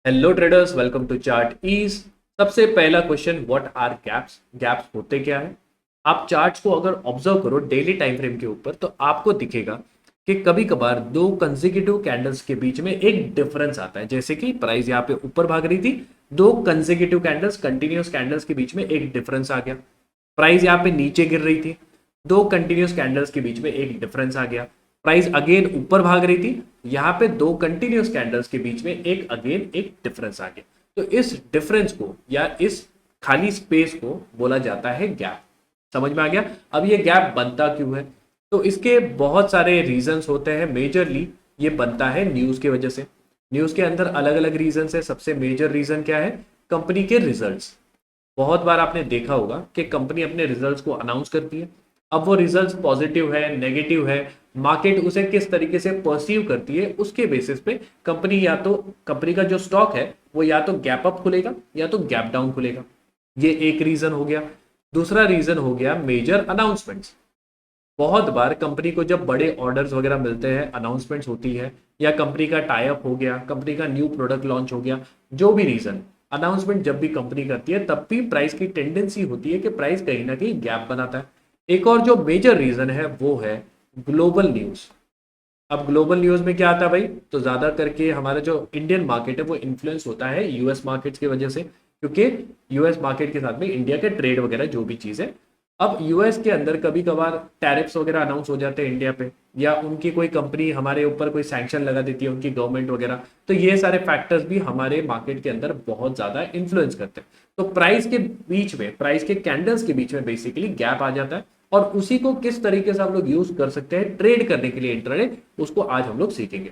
Hello traders, welcome to chart ease. सबसे पहला question, what are gaps? Gaps होते क्या है? आप चार्ट्स को अगर ऑब्जर्व करो डेली टाइम फ्रेम के ऊपर तो आपको दिखेगा कि कभी कभार दो कंसेक्यूटिव कैंडल्स के बीच में एक डिफरेंस आता है। जैसे कि प्राइस यहाँ पे ऊपर भाग रही थी, दो कंसेक्यूटिव कैंडल्स, कंटिन्यूअस कैंडल्स के बीच में एक डिफरेंस आ गया। प्राइस यहाँ पे नीचे गिर रही थी, दो कंटिन्यूअस कैंडल्स के बीच में एक डिफरेंस आ गया। प्राइस अगेन ऊपर भाग रही थी, यहां पे दो कंटिन्यूअस कैंडल्स के बीच में एक डिफरेंस आ गया। तो इस डिफरेंस को या इस खाली स्पेस को बोला जाता है गैप। समझ में आ गया? अब ये गैप बनता क्यों है? तो इसके बहुत सारे रीजंस होते हैं। मेजरली ये बनता है न्यूज की वजह से। न्यूज के अंदर अलग अलग रीजन है। सबसे मेजर रीजन क्या है? कंपनी के रिजल्ट्स। बहुत बार आपने देखा होगा कि कंपनी अपने रिजल्ट्स को अनाउंस करती है। अब वो रिजल्ट्स पॉजिटिव है, नेगेटिव है, मार्केट उसे किस तरीके से परसीव करती है, उसके बेसिस पे कंपनी का जो स्टॉक है वो या तो गैप अप खुलेगा या तो गैप डाउन खुलेगा। ये एक रीजन हो गया। दूसरा रीजन हो गया मेजर अनाउंसमेंट्स। बहुत बार कंपनी को जब बड़े ऑर्डर्स वगैरह मिलते हैं, अनाउंसमेंट्स होती है, या कंपनी का टाई अप हो गया, कंपनी का न्यू प्रोडक्ट लॉन्च हो गया, जो भी रीजन, अनाउंसमेंट जब भी कंपनी करती है तब भी प्राइस की टेंडेंसी होती है कि प्राइस कहीं ना कहीं गैप बनाता है। एक और जो मेजर रीजन है वो है ग्लोबल न्यूज। अब ग्लोबल न्यूज में क्या आता है भाई? तो ज्यादा करके हमारा जो इंडियन मार्केट है वो इन्फ्लुएंस होता है यूएस मार्केट्स की वजह से, क्योंकि यूएस मार्केट के साथ में इंडिया के ट्रेड वगैरह जो भी चीज है। अब यूएस के अंदर कभी कभार टैरिफ्स वगैरह अनाउंस हो जाते हैं इंडिया पे, या उनकी कोई कंपनी हमारे ऊपर कोई सैंक्शन लगा देती है, उनकी गवर्नमेंट वगैरह। तो ये सारे फैक्टर्स भी हमारे मार्केट के अंदर बहुत ज्यादा इन्फ्लुएंस करते हैं। तो प्राइस के बीच में, प्राइस के कैंडल्स के बीच में बेसिकली गैप आ जाता है। और उसी को किस तरीके से हम लोग यूज कर सकते हैं ट्रेड करने के लिए इंट्राडे, उसको आज हम लोग सीखेंगे।